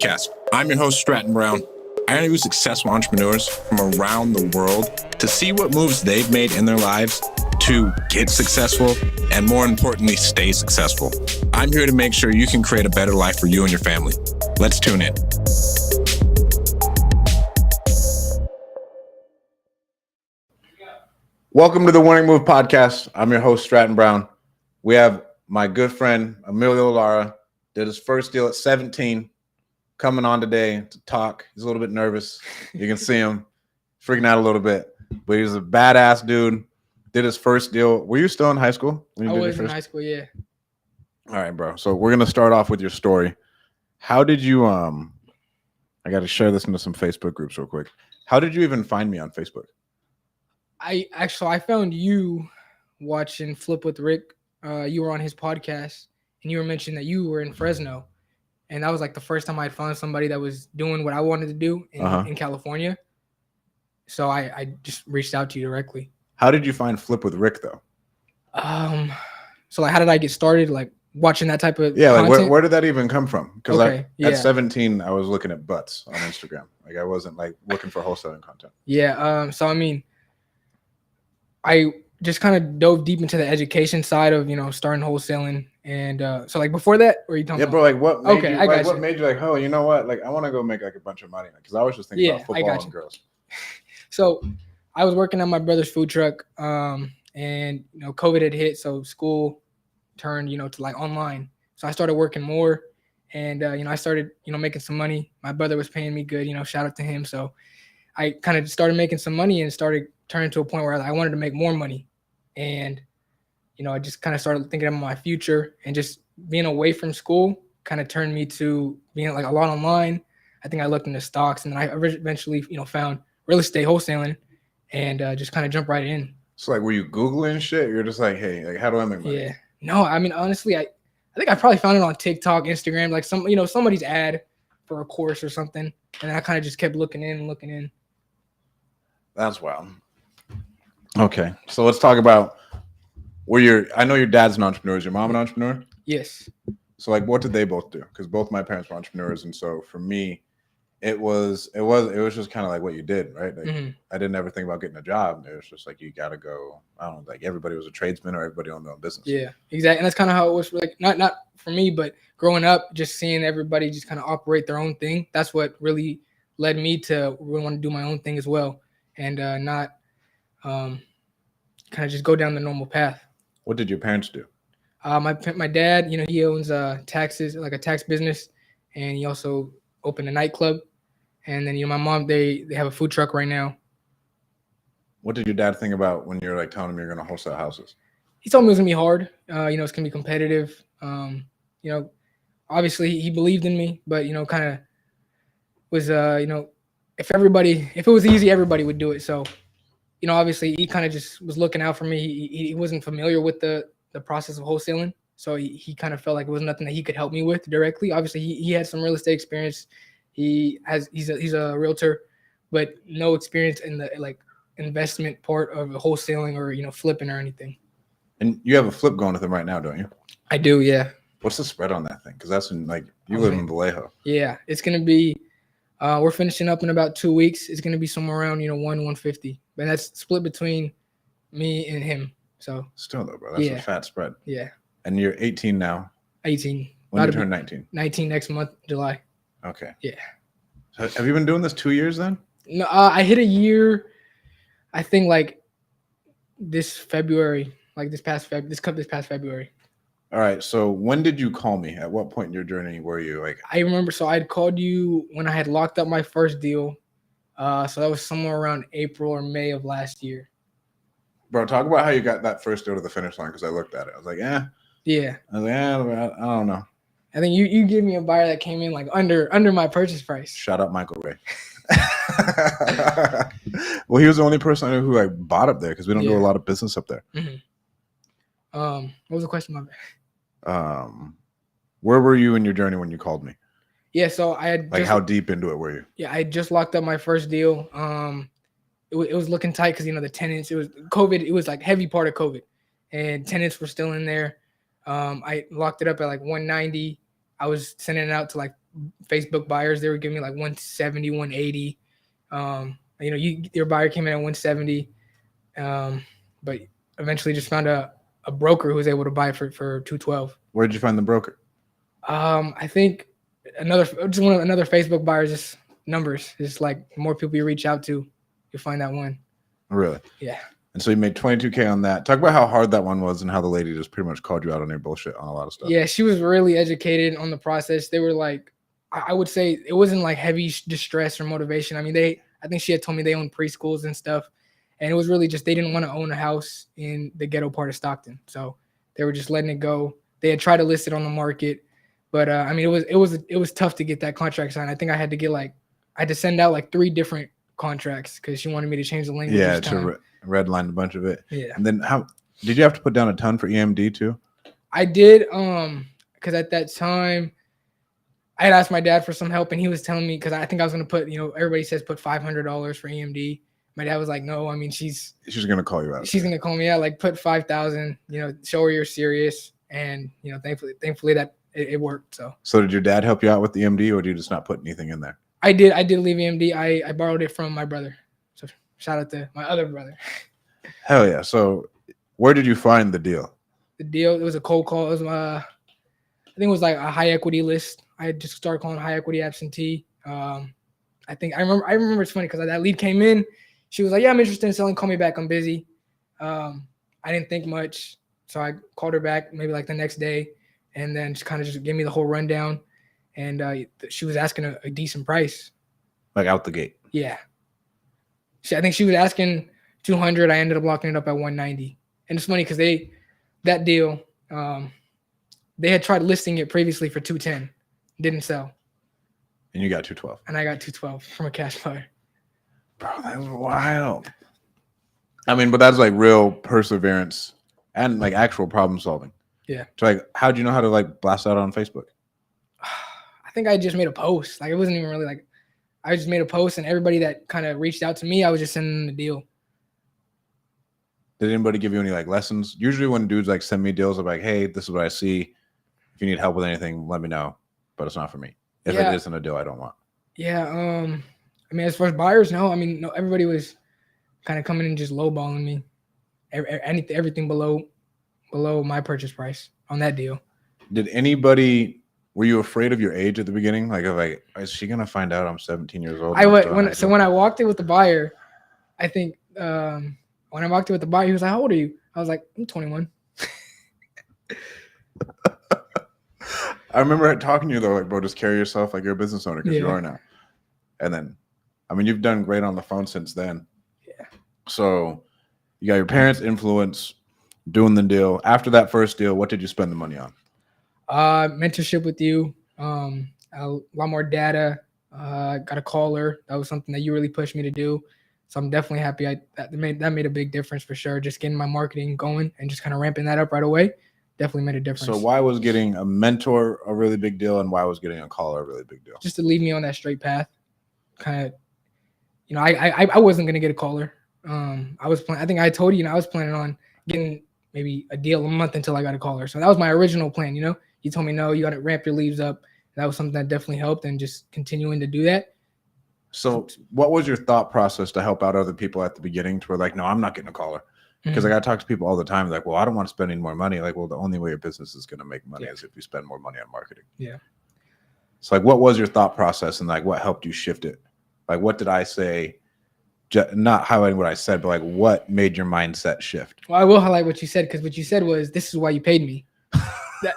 Podcast. I'm your host, Stratton Brown. I interview successful entrepreneurs from around the world to see what moves they've made in their lives to get successful and, more importantly, stay successful. I'm here to make sure you can create a better life for you and your family. Let's tune in. Welcome to the Winning Move Podcast. I'm your host, Stratton Brown. We have my good friend, Emilio Lara, did his first deal at 17, coming on today to talk. He's a little bit nervous. You can see him freaking out a little bit, but he's a badass dude. Did his first deal. Were you still in high school? I was in high school, yeah. All right, bro. So we're going to start off with your story. How did you, I got to share this into some Facebook groups real quick. How did you even find me on Facebook? I found you watching Flip with Rick. You were on his podcast, and you were mentioning that you were in Fresno, and that was like the first time I'd found somebody that was doing what I wanted to do in California. So I just reached out to you directly. How did you find Flip with Rick though? So like, how did I get started? Like watching that type of content? Like where did that even come from? Because at 17, I was looking at butts on Instagram. Like I wasn't like looking for wholesaling content. Yeah. So I mean, I just kind of dove deep into the education side of, starting wholesaling. And so like before that, or are you talking about? Bro, like what made you like, oh, you know what? Like I want to go make like a bunch of money. Because I was just thinking about football and girls. So I was working on my brother's food truck, and COVID had hit, so school turned, to like online. So I started working more, and I started, making some money. My brother was paying me good, shout out to him. So I kind of started making some money and started turning to a point where I wanted to make more money. And, I just kind of started thinking about my future, and just being away from school kind of turned me to being like a lot online. I think I looked into stocks, and then I eventually, found real estate wholesaling, and just kind of jumped right in. So like, were you Googling shit? You're just like, hey, like, how do I make money? Yeah. No, I mean, honestly, I think I probably found it on TikTok, Instagram, like somebody's ad for a course or something. And I kind of just kept looking in. That's wild. Okay. So let's talk about I know your dad's an entrepreneur. Is your mom an entrepreneur? Yes. So like, what did they both do? Because both my parents were entrepreneurs. And so for me, it was just kind of like what you did, right? Like I didn't ever think about getting a job. It was just like, you got to go. I don't know, like everybody was a tradesman or everybody owned their own business. Yeah, exactly. And that's kind of how it was, like not for me, but growing up, just seeing everybody just kind of operate their own thing. That's what really led me to really want to do my own thing as well, and not kind of just go down the normal path. What did your parents do? My dad, he owns taxes, like a tax business, and he also opened a nightclub. And then, my mom, they have a food truck right now. What did your dad think about when you're like telling him you're going to wholesale houses? He told me it was going to be hard. It's going to be competitive. Obviously he believed in me, but, kind of was, if it was easy, everybody would do it. So, obviously he kind of just was looking out for me. He wasn't familiar with the process of wholesaling. So he kind of felt like it was nothing that he could help me with directly. Obviously he had some real estate experience. He's a realtor, but no experience in the like investment part of wholesaling or flipping or anything. And you have a flip going with him right now, don't you? I do, yeah. What's the spread on that thing? Because that's in like you live in Vallejo. Yeah, it's gonna be. We're finishing up in about 2 weeks. It's gonna be somewhere around 150, but that's split between me and him. So still though, bro, that's a fat spread. Yeah. And you're 18 now. 18. When you turn 19? 19 next month, July. Okay. Yeah. So have you been doing this 2 years then? No, I hit a year. I think like this February, like this past February. All right. So when did you call me? At what point in your journey were you like? I remember. So I'd called you when I had locked up my first deal. So that was somewhere around April or May of last year. Bro, talk about how you got that first deal to the finish line, because I looked at it. I was like, yeah. Yeah. I was like, I don't know. I think you gave me a buyer that came in like under my purchase price. Shout out Michael Ray. Well, he was the only person I knew who like bought up there, because we don't do a lot of business up there. What was the question? Where were you in your journey when you called me? Yeah, so I had like, how deep into it were you? Yeah, I just locked up my first deal. It was looking tight because the tenants. It was COVID. It was like heavy part of COVID, and tenants were still in there. I locked it up at like 190. I was sending it out to like Facebook buyers. They were giving me like 170, 180. Your buyer came in at 170, but eventually just found a broker who was able to buy for 212. Where did you find the broker? I think another Facebook buyer, just numbers. It's like the more people you reach out to, you'll find that one. Really? Yeah. And so you made $22K on that. Talk about how hard that one was and how the lady just pretty much called you out on your bullshit on a lot of stuff. Yeah, she was really educated on the process. They were like, I would say it wasn't like heavy distress or motivation. I mean, I think she had told me they own preschools and stuff. And it was really just they didn't want to own a house in the ghetto part of Stockton. So they were just letting it go. They had tried to list it on the market. But I mean, it was tough to get that contract signed. I think I had to send out like 3 different contracts because she wanted me to change the language. Yeah, to redline a bunch of it. Yeah. And then how did you have to put down a ton for EMD too? I did, because at that time I had asked my dad for some help, and he was telling me, because I think I was gonna put, everybody says put $500 for EMD. My dad was like, no, I mean she's gonna call you out. She's gonna call me out, like put 5,000. Show her you're serious, and thankfully that it worked. So did your dad help you out with the EMD, or did you just not put anything in there? I did leave EMD. I borrowed it from my brother. So shout out to my other brother. Hell yeah! So where did you find the deal? The deal, it was a cold call. It was I think it was like a high equity list. I had just started calling high equity absentee. I remember it's funny because that lead came in. She was like, yeah, I'm interested in selling. Call me back. I'm busy. I didn't think much. So I called her back maybe like the next day, and then she kind of just gave me the whole rundown. And she was asking a decent price. Like out the gate. Yeah. I think she was asking 200. I ended up locking it up at 190. And it's funny because that deal, they had tried listing it previously for 210. Didn't sell. And you got 212. And I got 212 from a cash buyer. Bro, that's wild. I mean, but that's like real perseverance and like actual problem solving. Yeah. So like, how'd you know how to like blast out on Facebook? I think I just made a post. Like it wasn't even really like, I just made a post, and everybody that kind of reached out to me, I was just sending them the deal. Did anybody give you any like lessons? Usually when dudes like send me deals, I'm like, hey, this is what I see. If you need help with anything, let me know. But it's not for me. If it isn't a deal I don't want. Yeah. I mean, as far as buyers, no. I mean, no. Everybody was kind of coming in just lowballing me. Everything below my purchase price on that deal. Were you afraid of your age at the beginning? Like, is she gonna find out I'm 17 years old? When I walked in with the buyer, I think when I walked in with the buyer, he was like, "How old are you?" I was like, "I'm 21." I remember talking to you though, like, bro, just carry yourself like you're a business owner because you are now. And then, I mean, you've done great on the phone since then. Yeah. So you got your parents' influence, doing the deal. After that first deal, what did you spend the money on? Mentorship with you, a lot more data. Got a caller. That was something that you really pushed me to do. So I'm definitely happy. That made a big difference for sure. Just getting my marketing going and just kind of ramping that up right away definitely made a difference. So why was getting a mentor a really big deal, and why was getting a caller a really big deal? Just to lead me on that straight path. Kind of, I wasn't gonna get a caller. I think I told you, I was planning on getting maybe a deal a month until I got a caller. So that was my original plan. You told me, no, you got to ramp your leaves up. That was something that definitely helped, and just continuing to do that. So what was your thought process to help out other people at the beginning to where like, no, I'm not getting a caller? Because I got to talk to people all the time. Like, well, I don't want to spend any more money. Like, well, the only way your business is going to make money is if you spend more money on marketing. Yeah. So like, what was your thought process, and like, what helped you shift it? Like, what did I say? Not highlighting what I said, but like, what made your mindset shift? Well, I will highlight what you said, because what you said was, this is why you paid me.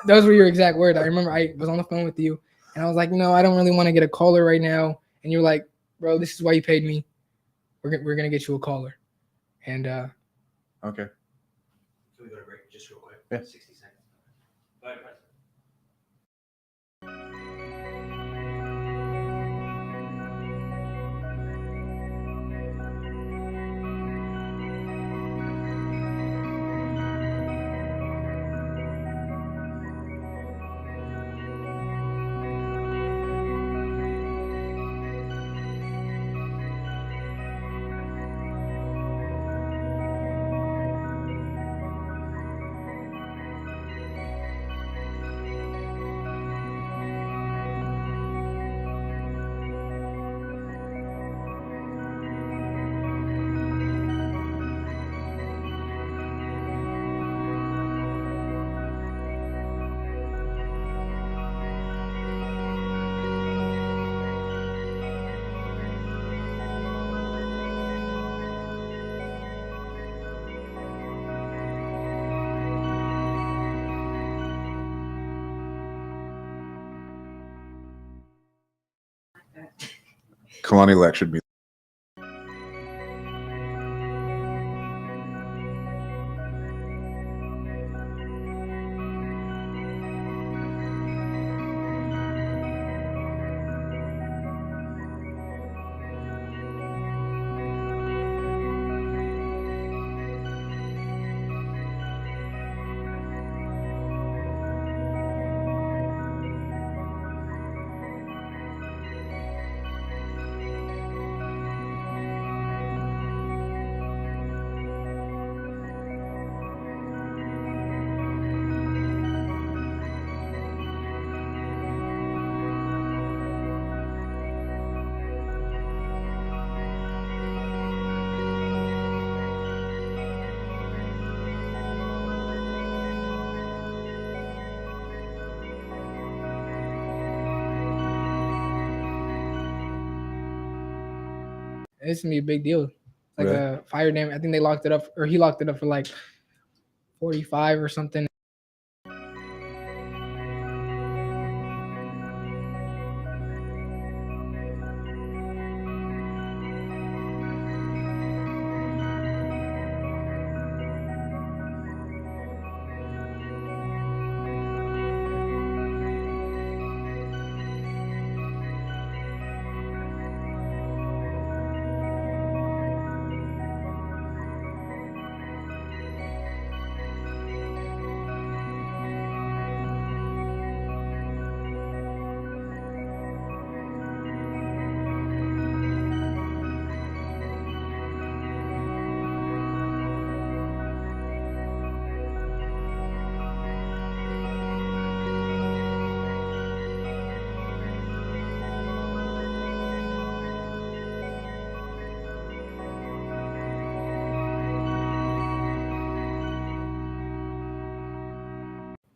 Those were your exact words. I remember I was on the phone with you, and I was like, no, I don't really want to get a caller right now. And you're like, bro, this is why you paid me. We're going to get you a caller. And okay. Can we go to break just real quick? Yeah. 60 seconds. Go ahead, Preston. Kalani lectured me. It's gonna be a big deal. Like Really? a fire damage. I think they locked it up, or he locked it up for like 45 or something.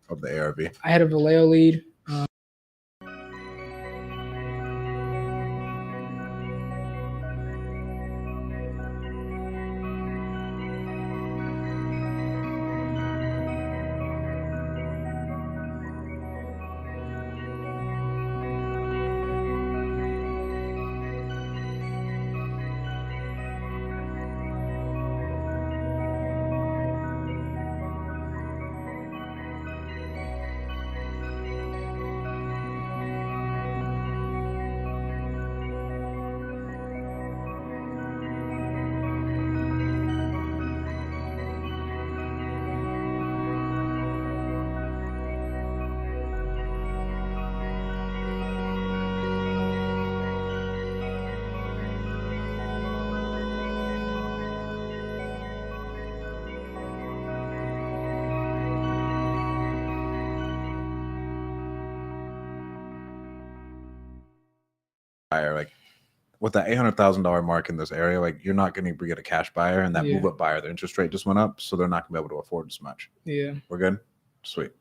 Of the ARV. I had a Vallejo lead. Buyer, like with that $800,000 mark in this area, like you're not going to get a cash buyer, and that Yeah. move up buyer, the interest rate just went up, so they're not going to be able to afford as much. Yeah. We're good, sweet.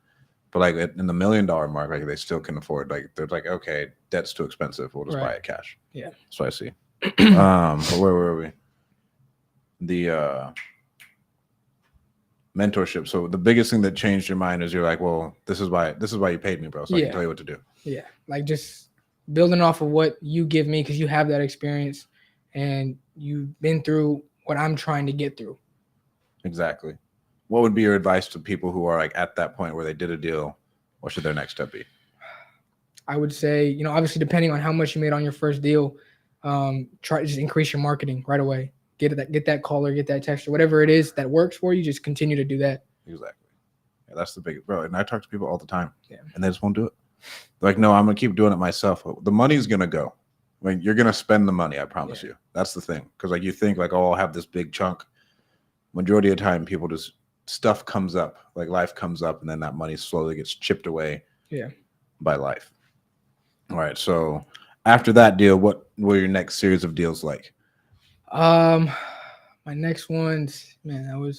But like in the $1 million mark, like they still can afford. Like they're like, okay, debt's too expensive. We'll just buy it cash. Yeah. That's what I see. But where were we? The mentorship. So the biggest thing that changed your mind is you're like, well, this is why you paid me, bro. So I can tell you what to do. Yeah. Like just building off of what you give me, because you have that experience and you've been through what I'm trying to get through. Exactly. What would be your advice to people who are like at that point where they did a deal? What should their next step be? I would say, obviously depending on how much you made on your first deal, try to just increase your marketing right away. Get that caller, get that texture, whatever it is that works for you. Just continue to do that. Exactly. Yeah, that's the big bro. And I talk to people all the time, and they just won't do it. They're like, no, I'm gonna keep doing it myself. The money's gonna go. Like you're gonna spend the money. I promise you. That's the thing. Because like you think like, oh, I'll have this big chunk. Majority of the time, people just stuff comes up, like life comes up, and then that money slowly gets chipped away. By life. All right. So after that deal, what were your next series of deals like? My next ones, man,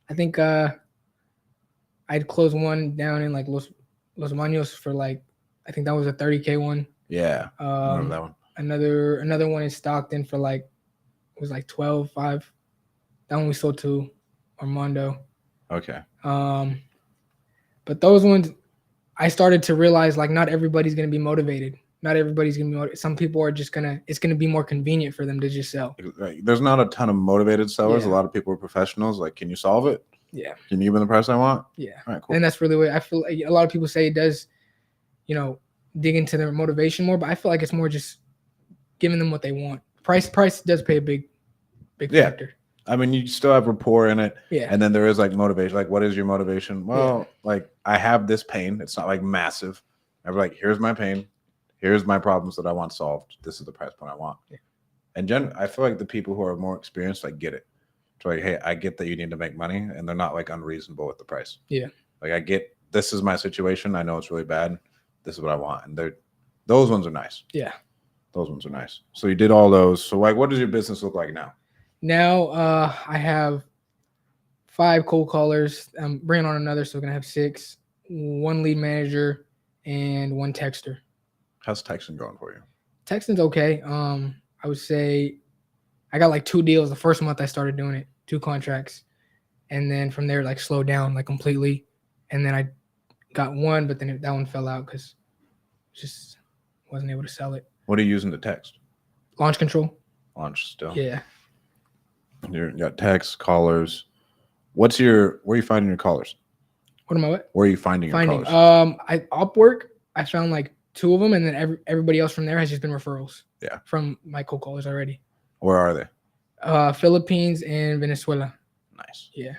I think I'd close one down in like Los Baños for like, I think that was a 30K one. Yeah. I remember that one. Another one in Stockton for like, it was like 12.5. That one we sold to Armando. Okay. But those ones, I started to realize like not everybody's gonna be motivated. not everybody's gonna be. Some people are just gonna. It's gonna be more convenient for them to just sell. Like, there's not a ton of motivated sellers. Yeah. A lot of people are professionals. Like, can you solve it? Yeah. Can you give me the price I want? Yeah. All right, cool. And that's really what I feel. Like a lot of people say it does, dig into their motivation more, but I feel like it's more just giving them what they want. Price does play a big Yeah. factor. I mean, you still have rapport in it. Yeah. And then there is like motivation. Like, what is your motivation? Well, like, I have this pain. It's not like massive. I'm like, here's my pain. Here's my problems that I want solved. This is the price point I want. Yeah. And I feel like the people who are more experienced, like, get it. It's like, hey, I get that you need to make money, and they're not like unreasonable with the price. Yeah. Like, I get this is my situation. I know it's really bad. This is what I want. And those ones are nice. Yeah. Those ones are nice. So you did all those. So like, what does your business look like now? Now I have 5 cold callers. I'm bringing on another, so we're gonna have 6. 1 lead manager and 1 texter. How's texting going for you? Texting's okay. I would say I got like 2 deals the first month I started doing it, 2 contracts, and then from there like slowed down like completely, and then I got 1, but then that one fell out because just wasn't able to sell it. What are you using to text? Launch control. Launch still. Yeah. You got text, callers. Where are you finding your callers? What am I what? Where are you finding your callers? I Upwork, I found like 2 of them, and then everybody else from there has just been referrals. Yeah. From my cold callers already. Where are they? Philippines and Venezuela. Nice. Yeah.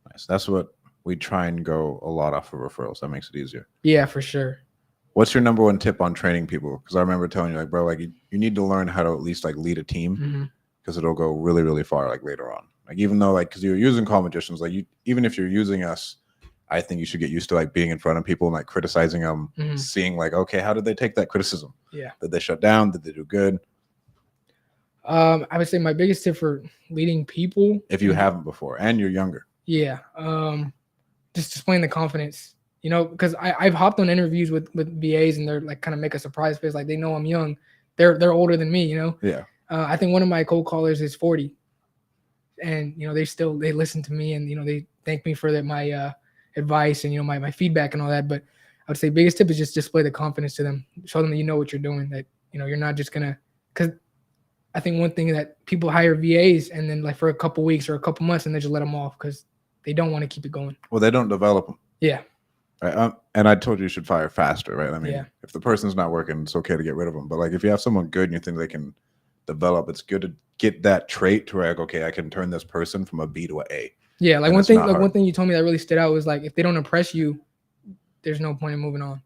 Nice. That's what we try and go a lot off of referrals. That makes it easier. Yeah, for sure. What's your number 1 tip on training people? Because I remember telling you, like, bro, like you need to learn how to at least like lead a team, because it'll go really, really far like later on. Like, even though like, because you're using Call Magicians, like even if you're using us, I think you should get used to like being in front of people and like criticizing them, seeing like, okay, how did they take that criticism? Yeah. Did they shut down? Did they do good? I would say my biggest tip for leading people, If you haven't before and you're younger. Yeah. Just displaying the confidence, because I've hopped on interviews with VAs, and they're like kind of make a surprise face. Like, they know I'm young. They're older than me, Yeah. I think one of my cold callers is 40, and, they listen to me, and, they thank me for my advice and, my feedback and all that. But I would say biggest tip is just display the confidence to them. Show them that you know what you're doing, that, you're not just going to, because I think one thing that people hire VAs and then like for a couple weeks or a couple months, and they just let them off because they don't want to keep it going. Well, they don't develop them. Yeah. Right. And I told you should fire faster, right? I mean, Yeah. If the person's not working, it's okay to get rid of them. But like, if you have someone good and you think they can develop, it's good to get that trait to where like, okay, I can turn this person from a B to an A. Yeah. Like And one it's thing you told me that really stood out was like, if they don't impress you, there's no point in moving on.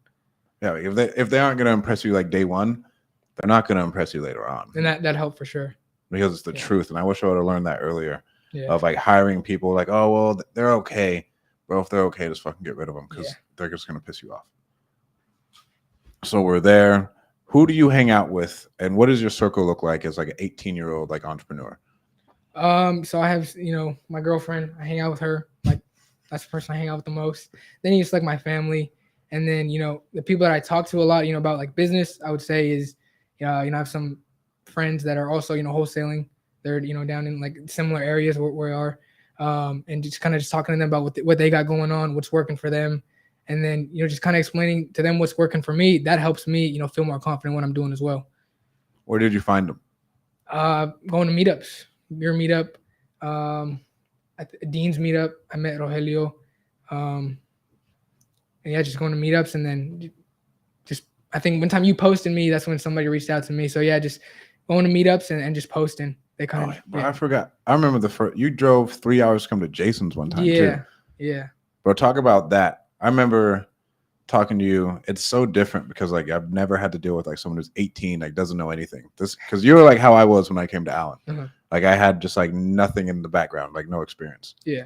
Yeah. If they aren't going to impress you like day one, they're not going to impress you later on. And that helped for sure. Because it's the truth. And I wish I would have learned that earlier. Yeah. Of like hiring people like, oh, well, they're okay. Bro, if they're okay, just fucking get rid of them, because they're just going to piss you off. So we're there. Who do you hang out with, and what does your circle look like as like an 18-year-old like entrepreneur? So I have, my girlfriend. I hang out with her. Like, that's the person I hang out with the most. Then it's like my family, and then the people that I talk to a lot, about like business. I would say is, I have some friends that are also wholesaling. They're down in like similar areas where we are, and just kind of talking to them about what they got going on, what's working for them, and then just kind of explaining to them what's working for me. That helps me feel more confident in what I'm doing as well. Where did you find them? Going to meetups, your meetup, at Dean's meetup. I met Rogelio, and yeah, just going to meetups, and then just I think one time you posted me, that's when somebody reached out to me. So yeah, just going to meetups and just posting. They kind of. I forgot. I remember the first. You drove 3 hours to come to Jason's one time. Yeah, too. yeah. Bro, talk about that. I remember talking to you. It's so different because like I've never had to deal with like someone who's 18, like doesn't know anything. Because you were like how I was when I came to Allen. Like I had just like nothing in the background, like no experience. Yeah.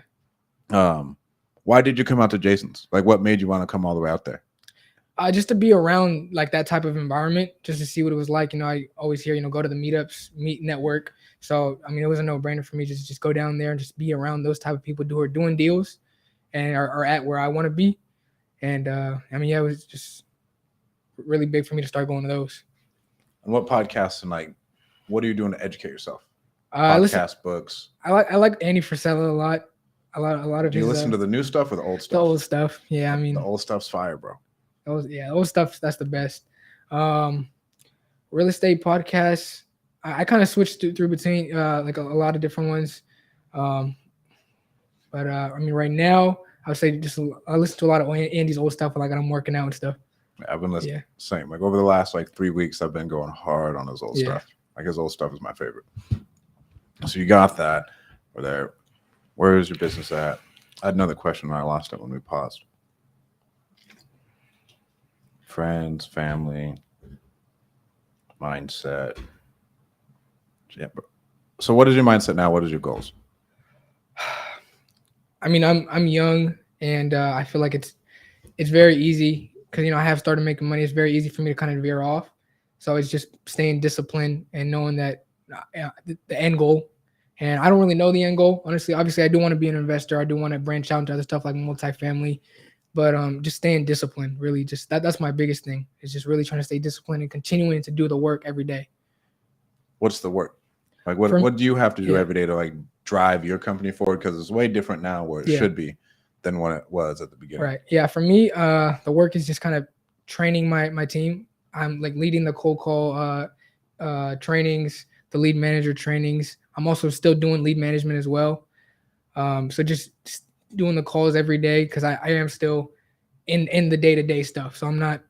Why did you come out to Jason's? Like what made you want to come all the way out there? Just to be around like that type of environment, just to see what it was like. I always hear, go to the meetups, meet, network. So, I mean, it was a no-brainer for me to just go down there and just be around those type of people who are doing deals and are at where I want to be. And, I mean, yeah, it was just really big for me to start going to those. And what podcasts and like, what are you doing to educate yourself? Books. I like Andy Frisella a lot. A lot of. Do you listen to the new stuff or the old stuff? The old stuff. Yeah, I mean, the old stuff's fire, bro. Old stuff. That's the best. Real estate podcasts. I kind of switched through between like a lot of different ones. Um, but I mean, right now I would say I listen to a lot of Andy's old stuff, like when I'm working out and stuff. I've been listening. Yeah. Same. Like over the last like 3 weeks, I've been going hard on his old Yeah. stuff. Like his old stuff is my favorite. So you got that. Or there. Where is your business at? I had another question and I lost it when we paused. Friends, family, mindset. Yeah. So what is your mindset now? What is your goals? I mean, I'm young, and I feel like it's very easy because I have started making money. It's very easy for me to kind of veer off. So it's just staying disciplined and knowing that the end goal. And I don't really know the end goal, honestly. Obviously, I do want to be an investor. I do want to branch out into other stuff like multifamily, but just staying disciplined. Really, just that's my biggest thing. Is just really trying to stay disciplined and continuing to do the work every day. What's the work? Like what do you have to do every day to like drive your company forward? Because it's way different now where it should be than what it was at the beginning. Right. Yeah. For me, the work is just kind of training my team. I'm like leading the cold call trainings, the lead manager trainings. I'm also still doing lead management as well. So just doing the calls every day because I am still in the day-to-day stuff. So I'm not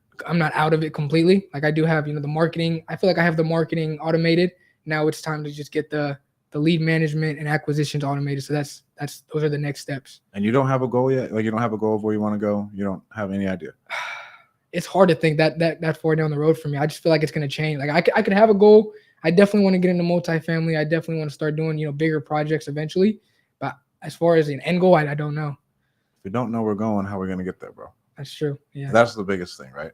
out of it completely. Like I do have, the marketing. I feel like I have the marketing automated. Now it's time to just get the lead management and acquisitions automated. So those are the next steps. And you don't have a goal yet? Like you don't have a goal of where you want to go? You don't have any idea? It's hard to think that far down the road for me. I just feel like it's going to change. Like I could have a goal. I definitely want to get into multifamily. I definitely want to start doing, bigger projects eventually. But as far as an end goal, I don't know. If we don't know where we're going, how are we going to get there, bro? That's true. Yeah. That's the biggest thing, right?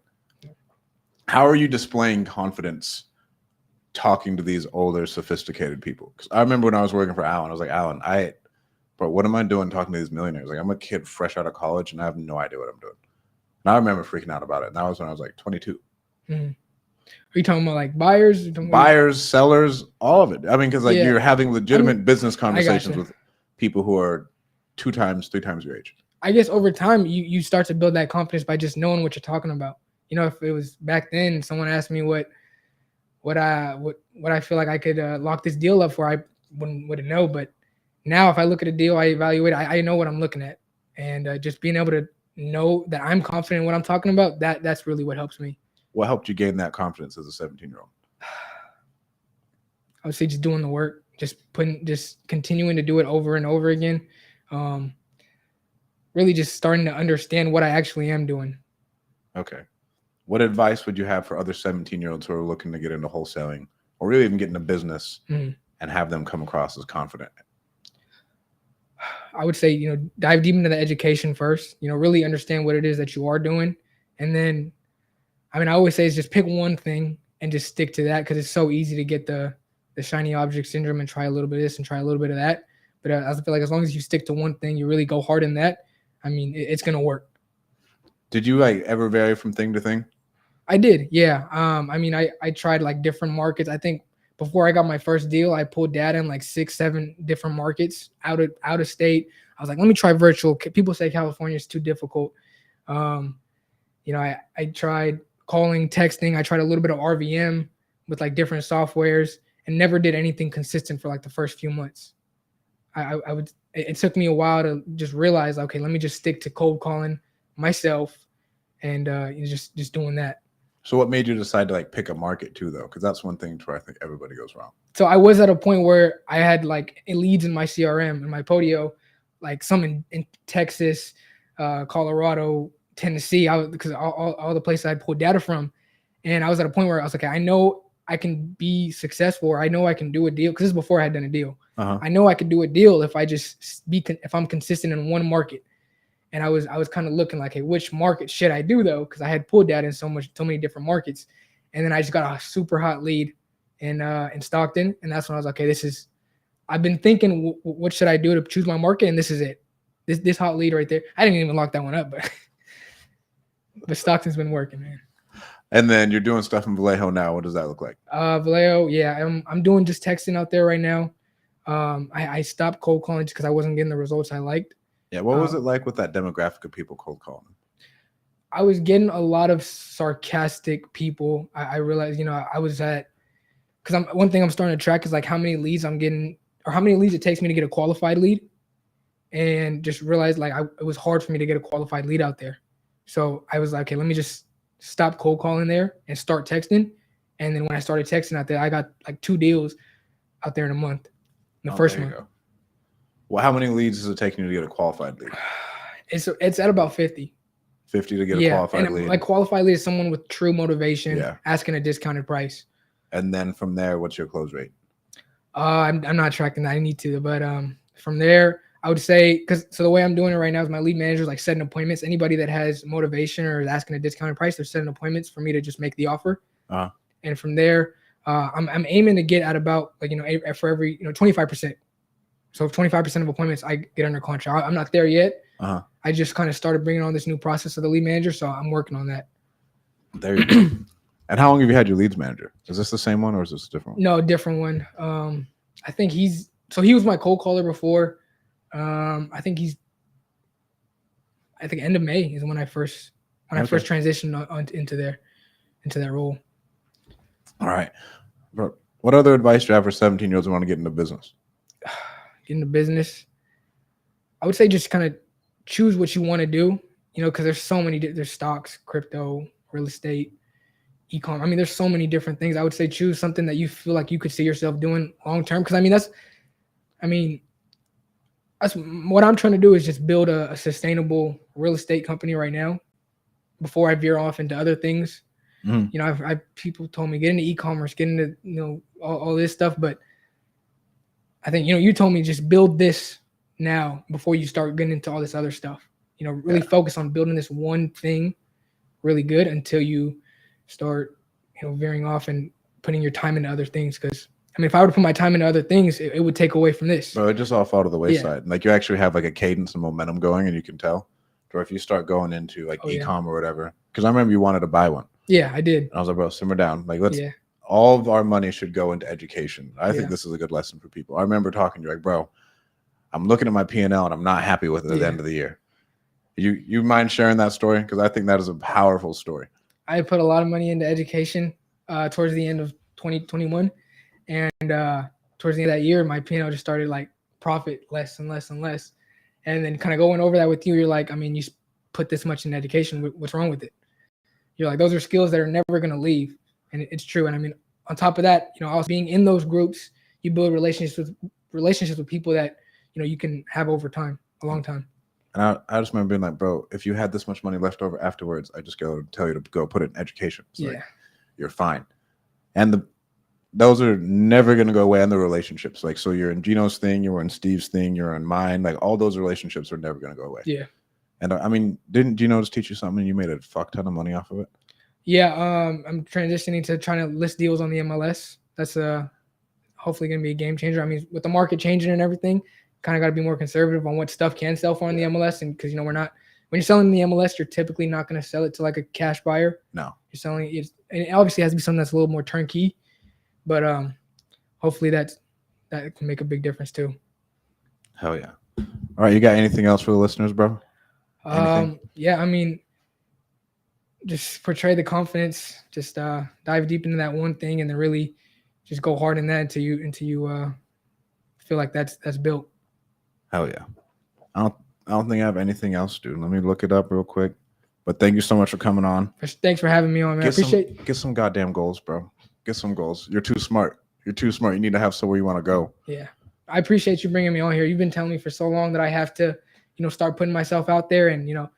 How are you displaying confidence talking to these older, sophisticated people? Because I remember when I was working for Alan, I was like, Alan, bro, what am I doing talking to these millionaires? Like I'm a kid fresh out of college and I have no idea what I'm doing. And I remember freaking out about it. And that was when I was like 22. Mm-hmm. Are you talking about like buyers? Buyers, sellers, all of it. I mean, because like you're having legitimate business conversations with people who are 2 times, 3 times your age. I guess over time you start to build that confidence by just knowing what you're talking about. If it was back then, someone asked me what I feel like I could lock this deal up for, I wouldn't know. But now if I look at a deal, I evaluate, I know what I'm looking at, and just being able to know that I'm confident in what I'm talking about, that's really what helps me. What helped you gain that confidence as a 17-year-old? I would say just doing the work, just continuing to do it over and over again. Really just starting to understand what I actually am doing. Okay. What advice would you have for other 17-year-olds who are looking to get into wholesaling or really even get into business and have them come across as confident? I would say, dive deep into the education first, really understand what it is that you are doing. And then, I always say is just pick one thing and just stick to that because it's so easy to get the shiny object syndrome and try a little bit of this and try a little bit of that. But I feel like as long as you stick to one thing, you really go hard in that, it's going to work. Did you ever vary from thing to thing? I did. Yeah. I tried like different markets. I think before I got my first deal, I pulled data in like 6-7 different markets out of state. I was like, let me try virtual. People say California is too difficult. I tried calling, texting. I tried a little bit of RVM with like different softwares and never did anything consistent for like the first few months. It took me a while to just realize, okay, let me just stick to cold calling myself and just doing that. So what made you decide to pick a market too, though? Because that's one thing where I think everybody goes wrong. So I was at a point where I had leads in my CRM and my Podio, like some in Texas, Colorado, Tennessee, because all the places I pulled data from. And I was at a point where I was like, I know I can be successful, or I know I can do a deal. Because this is before I had done a deal. Uh-huh. I know I could do a deal if if I'm consistent in one market. And I was kind of looking like, hey, which market should I do though? Because I had pulled data in so many different markets. And then I just got a super hot lead in Stockton, and that's when I was like, okay, I've been thinking, what should I do to choose my market? And this is it. This hot lead right there. I didn't even lock that one up, but Stockton's been working, man. And then you're doing stuff in Vallejo now. What does that look like? Vallejo, yeah, I'm doing just texting out there right now. I stopped cold calling just because I wasn't getting the results I liked. Yeah, what was it like with that demographic of people cold calling? I was getting a lot of sarcastic people. I realized, I was at, because one thing I'm starting to track is like how many leads I'm getting or how many leads it takes me to get a qualified lead, and just realized like it was hard for me to get a qualified lead out there. So I was like, okay, let me just stop cold calling there and start texting. And then when I started texting out there, I got like 2 deals out there in a month. In the first there you month. go. Well, how many leads is it taking you to get a qualified lead? It's at about 50. 50 to get a qualified lead. Like qualified lead is someone with true motivation, Yeah. asking a discounted price. And then from there, what's your close rate? I'm not tracking that. I need to, but from there, I would say so the way I'm doing it right now is my lead manager is like setting appointments. Anybody that has motivation or is asking a discounted price, they're setting appointments for me to just make the offer. Uh-huh. And from there, I'm aiming to get at about like for every 25%. So if 25% of appointments I get under contract, I'm not there yet. Uh-huh. I just kind of started bringing on this new process of the lead manager, so I'm working on that. There you go. And how long have you had your leads manager? Is this the same one or is this a different one? No, different one. I think he was my cold caller before. I think end of May is when I first transitioned into that role. All right. Bro, what other advice do you have for 17-year-olds who want to get into business? Get into business, I would say just kind of choose what you want to do, because there's so many, there's stocks, crypto, real estate, e-com. I mean, there's so many different things. I would say choose something that you feel like you could see yourself doing long term. Because that's what I'm trying to do is just build a sustainable real estate company right now before I veer off into other things. Mm-hmm. People told me get into e-commerce, get into all this stuff, but I think you told me just build this now before you start getting into all this other stuff. Really focus on building this one thing really good until you start veering off and putting your time into other things. Because if I were to put my time into other things, it would take away from this. Bro, it just all fall to the wayside. Yeah. Like you actually have like a cadence and momentum going, and you can tell. Or if you start going into like e-com or whatever, because I remember you wanted to buy one. Yeah, I did. And I was like, bro, simmer down. Like all of our money should go into education. I think this is a good lesson for people. I remember talking to you like, bro, I'm looking at my P&L and I'm not happy with it at the end of the year. You mind sharing that story? Because I think that is a powerful story. I put a lot of money into education towards the end of 2021. And towards the end of that year, my P&L just started like profit less and less and less. And then kind of going over that with you, you're like, you put this much in education. What's wrong with it? You're like, those are skills that are never going to leave. And it's true. And on top of that, also being in those groups, you build relationships with people that, you can have over time, a long time. And I just remember being like, bro, if you had this much money left over afterwards, I just go tell you to go put it in education. It's like, you're fine. And those are never going to go away. And the relationships, like, so you're in Gino's thing, you're in Steve's thing, you're in mine. Like all those relationships are never going to go away. Yeah. And didn't Gino just teach you something? You made a fuck ton of money off of it. Yeah. I'm transitioning to trying to list deals on the MLS. That's hopefully going to be a game changer. With the market changing and everything, kind of got to be more conservative on what stuff can sell for on the MLS. And because, when you're selling the MLS, you're typically not going to sell it to like a cash buyer. No, you're selling it. And it obviously has to be something that's a little more turnkey, but hopefully that can make a big difference too. Hell yeah. All right. You got anything else for the listeners, bro? Yeah. Just portray the confidence, just dive deep into that one thing and then really just go hard in that until you feel like that's built. Hell yeah. I don't think I have anything else, dude. Let me look it up real quick. But thank you so much for coming on. Thanks for having me on, man. I appreciate Get some goddamn goals, bro. Get some goals. You're too smart. You need to have somewhere you want to go. Yeah. I appreciate you bringing me on here. You've been telling me for so long that I have to, start putting myself out there. And,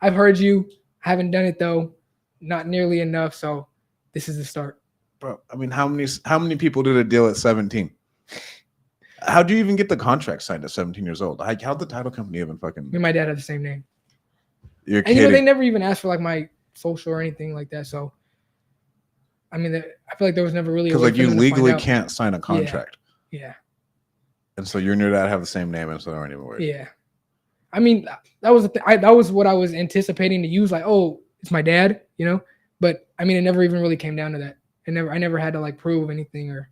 I've heard you. I haven't done it, though. Not nearly enough. So this is the start. Bro, how many people did a deal at 17? How do you even get the contract signed at 17 years old? How'd the title company even fucking... Me and my dad have the same name. You're kidding. They never even asked for like my social or anything like that. So, I feel like there was never really... Because you legally can't sign a contract. Yeah. And so you and your dad have the same name and so they aren't even worried. Yeah. That was that was what I was anticipating to use. Like, oh, it's my dad, But, it never even really came down to that. I never had to like prove anything or...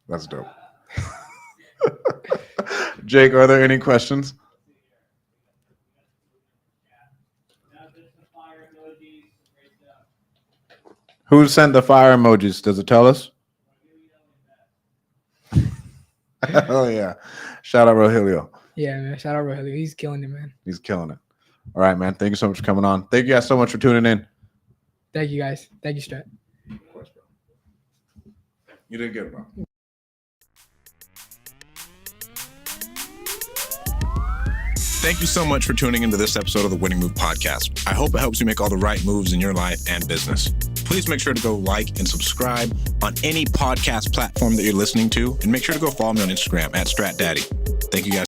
That's dope. Jake, are there any questions? Who sent the fire emojis? Does it tell us? Oh yeah. Shout out Rogelio. Yeah, man. Shout out Rogelio. He's killing it, man. He's killing it. All right, man. Thank you so much for coming on. Thank you guys so much for tuning in. Thank you, guys. Thank you, Strat. Of course, bro. You did good, bro. Thank you so much for tuning into this episode of the Winning Move Podcast. I hope it helps you make all the right moves in your life and business. Please make sure to go like and subscribe on any podcast platform that you're listening to, and make sure to go follow me on Instagram @StratDaddy. Thank you guys.